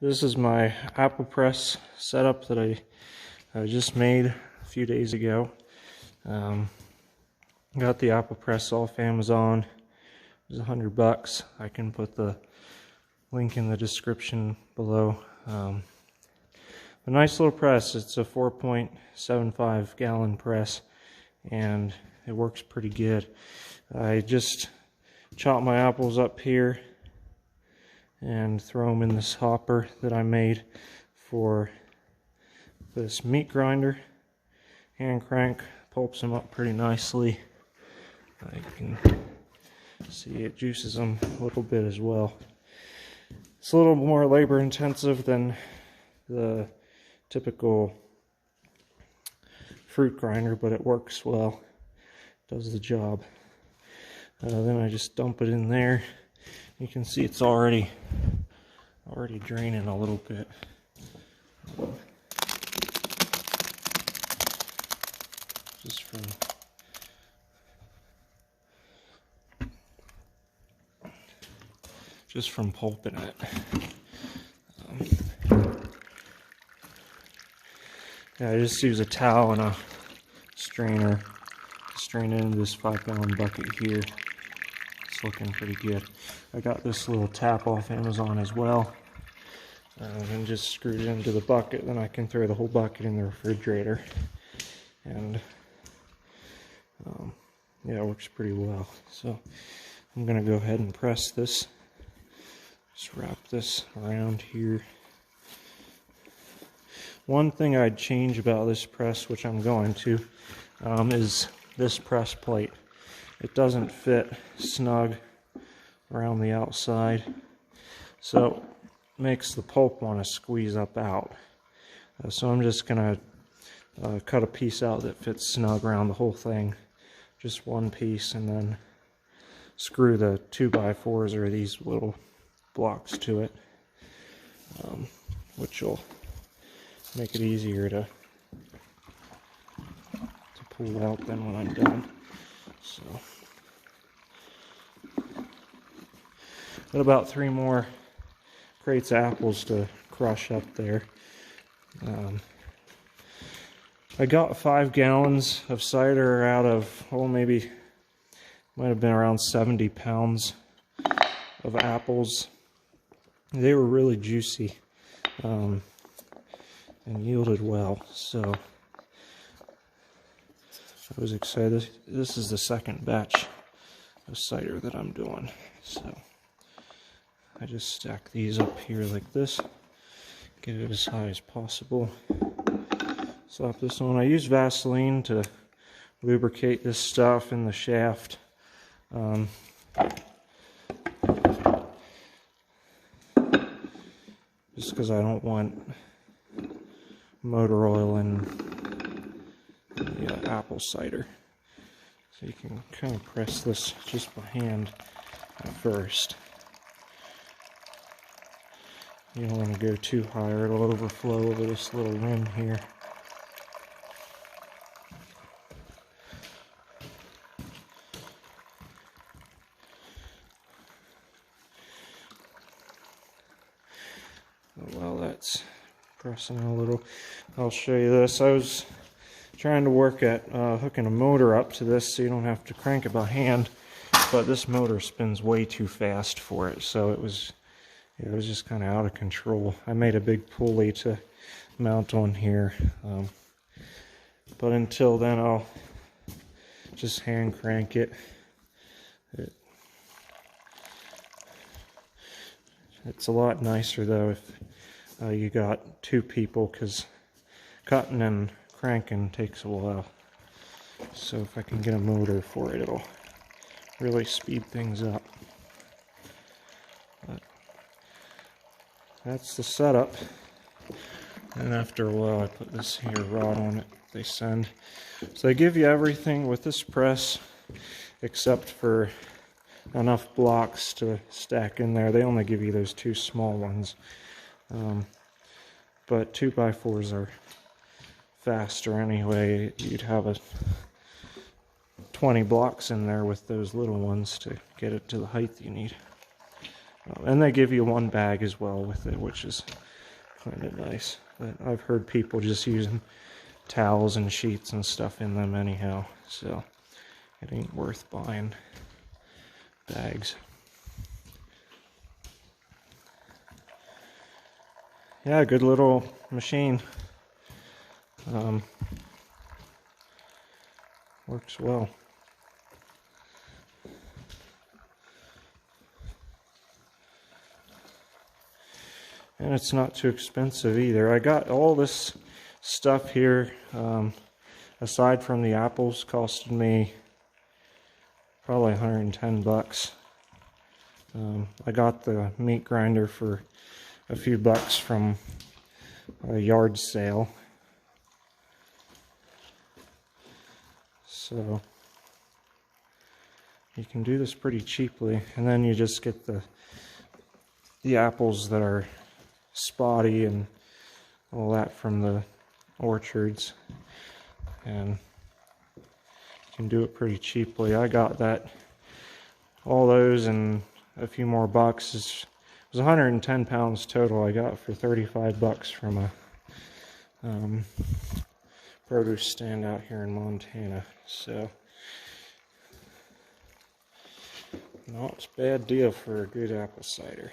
This is my apple press setup that I just made a few days ago. Got the apple press off Amazon. It was $100. I can put the link in the description below. A nice little press. It's a 4.75 gallon press and it works pretty good. I just chop my apples up here and throw them in this hopper that I made for this meat grinder. Hand crank pulps them up pretty nicely. I can see it juices them a little bit as well. It's a little more labor intensive than the typical fruit grinder, but it works well, does the job. Then I just dump it in there. You can see it's already draining a little bit. Just from pulping it. Yeah, I just use a towel and a strainer to strain it into this 5-gallon bucket here. It's looking pretty good. I got this little tap off Amazon as well, and just screwed it into the bucket. Then I can throw the whole bucket in the refrigerator, and yeah, it works pretty well. So I'm gonna go ahead and press this. Just wrap this around here. One thing I'd change about this press, which I'm going to, is this press plate. It doesn't fit snug around the outside, so it makes the pulp want to squeeze up out. So I'm just going to cut a piece out that fits snug around the whole thing, just one piece, and then screw the 2x4s or these little blocks to it, which will make it easier to pull out then when I'm done. So, got about 3 more crates of apples to crush up there. I got 5 gallons of cider out of, maybe might have been around 70 pounds of apples. They were really juicy and yielded well, so I was excited. This is the second batch of cider that I'm doing, so I just stack these up here like this, get it as high as possible. Slap this on. I use Vaseline to lubricate this stuff in the shaft. Just because I don't want motor oil in the apple cider. So you can kind of press this just by hand at first. You don't want to go too high or it'll overflow over this little rim here. While that's pressing a little, I'll show you this. I was trying to work at hooking a motor up to this so you don't have to crank it by hand, but this motor spins way too fast for it, so it was just kind of out of control. I made a big pulley to mount on here, but until then I'll just hand crank it. It's a lot nicer though if you got 2 people, because cutting and cranking takes a while. So if I can get a motor for it, it'll really speed things up. But that's the setup. And after a while I put this here rod on it they send. So they give you everything with this press except for enough blocks to stack in there. They only give you those 2 small ones. But 2x4s are faster anyway. You'd have a 20 blocks in there with those little ones to get it to the height you need. And they give you one bag as well with it, which is kind of nice. But I've heard people just using towels and sheets and stuff in them anyhow, so it ain't worth buying bags. Yeah, good little machine. Works well. And it's not too expensive either. I got all this stuff here, aside from the apples, costed me probably 110 bucks. I got the meat grinder for a few bucks from a yard sale. So you can do this pretty cheaply, and then you just get the apples that are spotty and all that from the orchards, and you can do it pretty cheaply. I got all those and a few more bucks. It was 110 pounds total I got for 35 bucks from a produce stand out here in Montana. So not a bad deal for a good apple cider.